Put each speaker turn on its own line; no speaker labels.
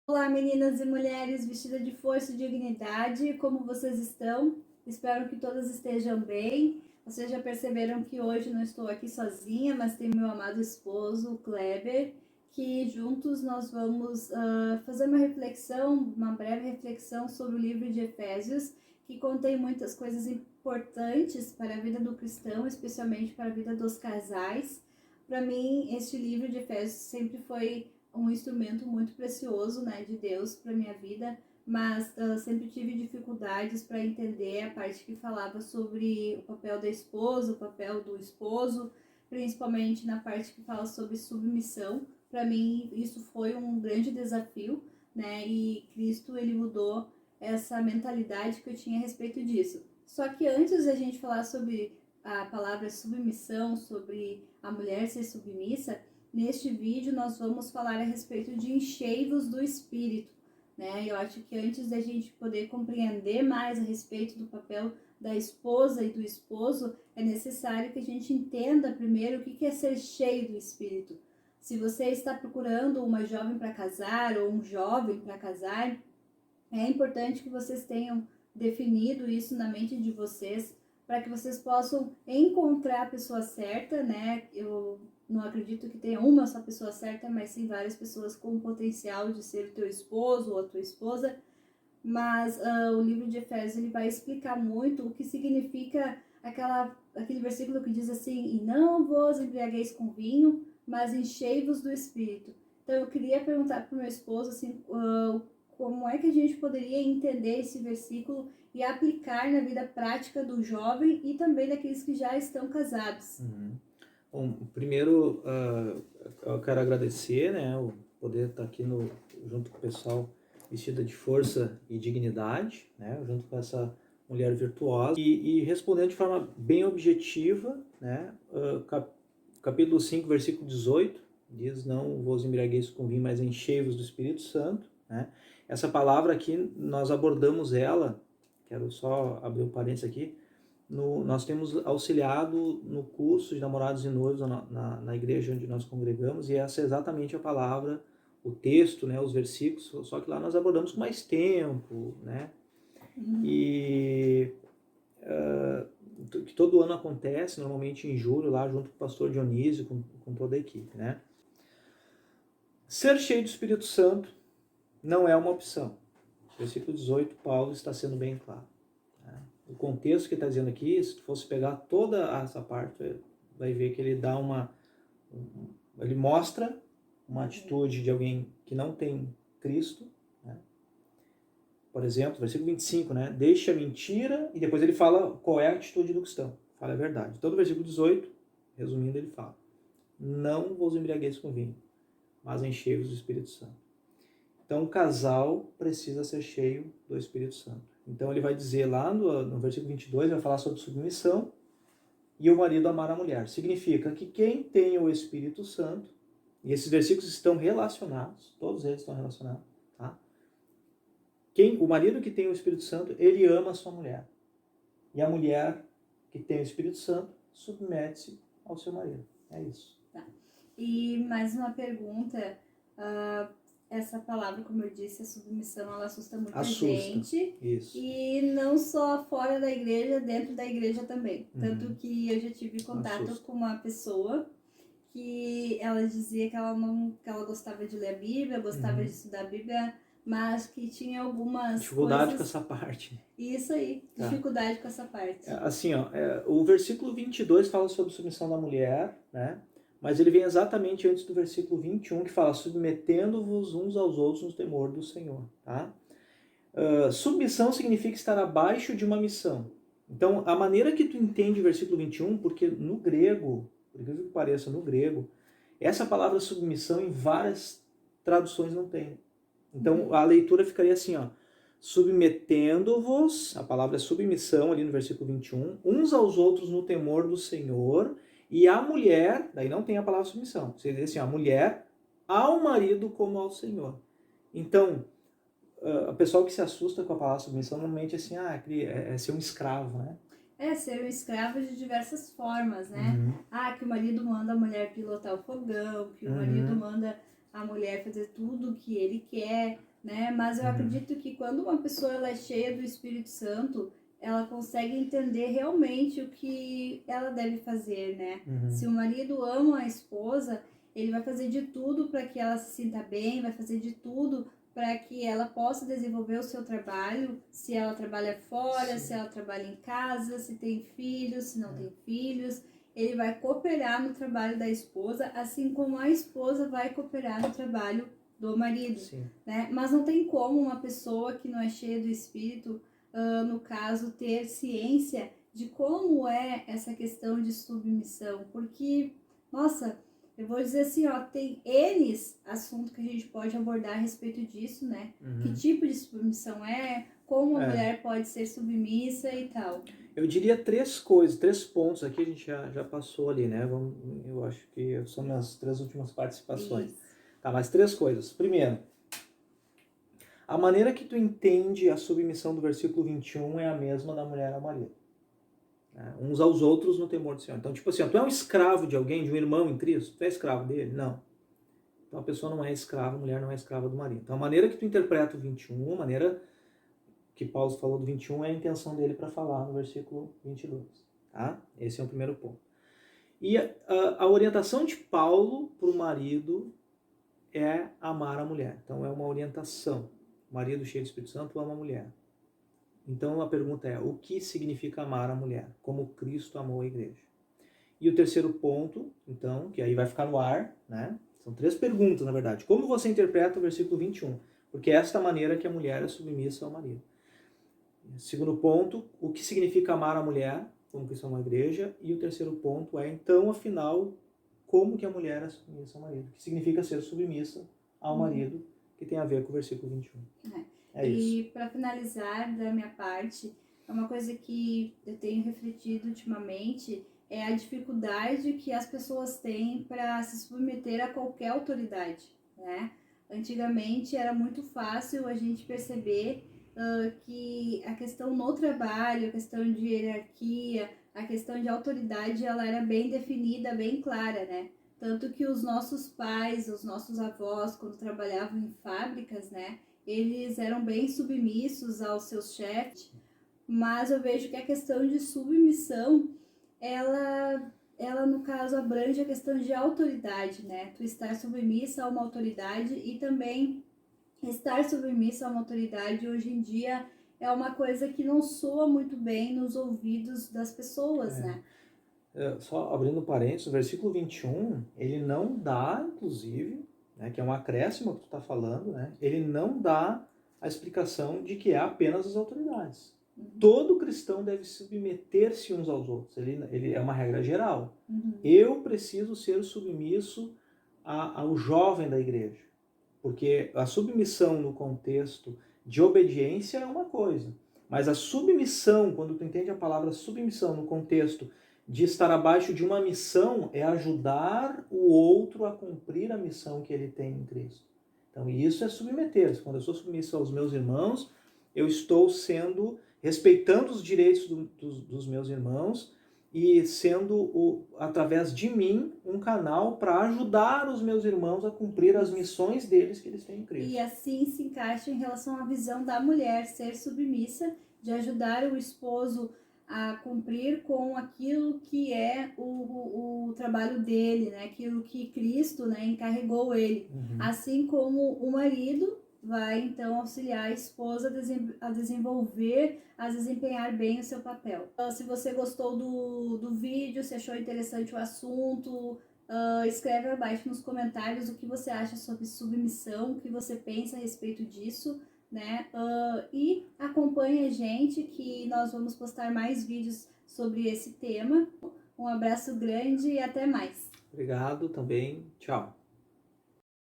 Olá, meninas e mulheres vestidas de força e dignidade, como vocês estão? Espero que todas estejam bem. Vocês já perceberam que hoje não estou aqui sozinha, mas tem meu amado esposo, o Kleber, que juntos nós vamos fazer uma reflexão, uma breve reflexão sobre o livro de Efésios, que contém muitas coisas importantes para a vida do cristão, especialmente para a vida dos casais. Para mim, este livro de Efésios sempre foi um instrumento muito precioso, né, de Deus para minha vida, mas sempre tive dificuldades para entender a parte que falava sobre o papel da esposa, o papel do esposo, principalmente na parte que fala sobre submissão. Para mim, isso foi um grande desafio, né, e Cristo, ele mudou essa mentalidade que eu tinha a respeito disso. Só que antes da gente falar sobre a palavra submissão, sobre a mulher ser submissa, neste vídeo nós vamos falar a respeito de encheivos do Espírito, né? Eu acho que antes da gente poder compreender mais a respeito do papel da esposa e do esposo, é necessário que a gente entenda primeiro o que é ser cheio do Espírito. Se você está procurando uma jovem para casar ou um jovem para casar, é importante que vocês tenham definido isso na mente de vocês, para que vocês possam encontrar a pessoa certa, né? Eu não acredito que tenha uma só pessoa certa, mas sim várias pessoas com o potencial de ser o teu esposo ou a tua esposa. Mas o livro de Efésios ele vai explicar muito o que significa aquele versículo que diz assim: e não vos embriagueis com vinho, mas enchei-vos do Espírito. Então eu queria perguntar para o meu esposo assim, como é que a gente poderia entender esse versículo e aplicar na vida prática do jovem e também daqueles que já estão casados.
Bom, primeiro eu quero agradecer, né, o poder estar aqui junto com o pessoal vestida de força e dignidade, né, junto com essa mulher virtuosa e respondendo de forma bem objetiva, né, capítulo 5, versículo 18, diz: não vos embriagueis com vinho, mas enchei-vos do Espírito Santo, né. Essa palavra aqui, nós abordamos ela, quero só abrir um parênteses aqui, nós temos auxiliado no curso de namorados e noivos na igreja onde nós congregamos, e essa é exatamente a palavra, o texto, né, os versículos, só que lá nós abordamos com mais tempo, né? E que todo ano acontece, normalmente em julho, lá junto com o pastor Dionísio, com toda a equipe, né? Ser cheio do Espírito Santo não é uma opção. Versículo 18, Paulo está sendo bem claro. O contexto que está dizendo aqui, se tu fosse pegar toda essa parte, vai ver que ele dá ele mostra uma atitude de alguém que não tem Cristo, né? Por exemplo, versículo 25, né? Deixa a mentira, e depois ele fala qual é a atitude do cristão. Fala a verdade. Todo versículo 18, resumindo, ele fala: não vos embriagueis com vinho, mas enchei-vos do Espírito Santo. Então o casal precisa ser cheio do Espírito Santo. Então ele vai dizer lá no versículo 22, vai falar sobre submissão e o marido amar a mulher. Significa que quem tem o Espírito Santo, e esses versículos estão relacionados, todos eles estão relacionados, tá? O marido que tem o Espírito Santo, ele ama a sua mulher. E a mulher que tem o Espírito Santo submete-se ao seu marido. É isso.
Tá. E mais uma pergunta. Essa palavra, como eu disse, a submissão, ela assusta muita gente.
Isso.
E não só fora da igreja, dentro da igreja também. Tanto que eu já tive contato com uma pessoa que ela dizia que ela gostava de ler a Bíblia, gostava de estudar a Bíblia, mas que tinha algumas
dificuldade
coisas...
com essa parte.
Isso aí, dificuldade com essa parte.
Assim, o versículo 22 fala sobre submissão da mulher, né? Mas ele vem exatamente antes do versículo 21, que fala: submetendo-vos uns aos outros no temor do Senhor, tá? Submissão significa estar abaixo de uma missão. Então, a maneira que tu entende o versículo 21, porque no grego, por incrível que pareça, no grego, essa palavra submissão em várias traduções não tem. Então, a leitura ficaria assim, ó: submetendo-vos, a palavra é submissão ali no versículo 21, uns aos outros no temor do Senhor, e a mulher, daí não tem a palavra submissão, seria assim, a mulher ao marido como ao Senhor. Então, o pessoal que se assusta com a palavra submissão normalmente assim, é ser um escravo, né?
É, ser um escravo de diversas formas, né? Que o marido manda a mulher pilotar o fogão, que o marido manda a mulher fazer tudo o que ele quer, né? Mas eu acredito que quando uma pessoa ela é cheia do Espírito Santo, ela consegue entender realmente o que ela deve fazer, né? Se o marido ama a esposa, ele vai fazer de tudo para que ela se sinta bem, vai fazer de tudo para que ela possa desenvolver o seu trabalho, se ela trabalha fora, se ela trabalha em casa, se tem filhos, se não tem filhos. Ele vai cooperar no trabalho da esposa, assim como a esposa vai cooperar no trabalho do marido, né? Mas não tem como uma pessoa que não é cheia do Espírito, no caso, ter ciência de como é essa questão de submissão, porque, nossa, eu vou dizer assim, ó, tem N assuntos que a gente pode abordar a respeito disso, né? Que tipo de submissão é, como a mulher pode ser submissa e tal.
Eu diria 3 coisas, 3 pontos aqui, a gente já passou ali, né? Eu acho que são minhas 3 últimas participações.
Isso.
Tá, mas 3 coisas. Primeiro, a maneira que tu entende a submissão do versículo 21 é a mesma da mulher ao marido. Né? Uns aos outros no temor do Senhor. Então, tipo assim, ó, tu é um escravo de alguém, de um irmão em Cristo? Tu é escravo dele? Não. Então a pessoa não é escrava, a mulher não é escrava do marido. Então a maneira que tu interpreta o 21, a maneira que Paulo falou do 21 é a intenção dele para falar no versículo 22. Tá? Esse é o primeiro ponto. E a orientação de Paulo para o marido é amar a mulher. Então é uma orientação. O marido cheio do Espírito Santo ama a mulher. Então a pergunta é, o que significa amar a mulher? Como Cristo amou a igreja. E o terceiro ponto, então, que aí vai ficar no ar, né? São 3 perguntas, na verdade. Como você interpreta o versículo 21? Porque é esta maneira que a mulher é submissa ao marido. Segundo ponto, o que significa amar a mulher, como Cristo amou a igreja. E o terceiro ponto é, então, afinal, como que a mulher é submissa ao marido? O que significa ser submissa ao marido, que tem a ver com o versículo 21. É isso.
E para finalizar da minha parte, é uma coisa que eu tenho refletido ultimamente, é a dificuldade que as pessoas têm para se submeter a qualquer autoridade, né? Antigamente era muito fácil a gente perceber que a questão no trabalho, a questão de hierarquia, a questão de autoridade, ela era bem definida, bem clara, né? Tanto que os nossos pais, os nossos avós, quando trabalhavam em fábricas, né? Eles eram bem submissos aos seus chefes, mas eu vejo que a questão de submissão, ela no caso abrange a questão de autoridade, né? Tu estar submissa a uma autoridade e também estar submissa a uma autoridade hoje em dia é uma coisa que não soa muito bem nos ouvidos das pessoas, né?
Só abrindo parênteses, o versículo 21, ele não dá, inclusive, né, que é um acréscimo que tu está falando, né, ele não dá a explicação de que é apenas as autoridades. Todo cristão deve submeter-se uns aos outros. Ele é uma regra geral. Eu preciso ser submisso ao jovem da igreja. Porque a submissão no contexto de obediência é uma coisa. Mas a submissão, quando tu entende a palavra submissão no contexto de estar abaixo de uma missão, é ajudar o outro a cumprir a missão que ele tem em Cristo. Então isso é submeter-se. Quando eu sou submisso aos meus irmãos, eu estou respeitando os direitos dos meus irmãos e sendo, através de mim, um canal para ajudar os meus irmãos a cumprir as missões deles que eles têm em Cristo.
E assim se encaixa em relação à visão da mulher ser submissa, de ajudar o esposo a cumprir com aquilo que é o trabalho dele, né? Aquilo que Cristo, né, encarregou ele. Assim como o marido vai então auxiliar a esposa a desenvolver, a desempenhar bem o seu papel. Então, se você gostou do vídeo, se achou interessante o assunto, escreve abaixo nos comentários o que você acha sobre submissão, o que você pensa a respeito disso, né? E acompanhe a gente que nós vamos postar mais vídeos sobre esse tema. Um abraço grande e até mais.
Obrigado também. Tchau.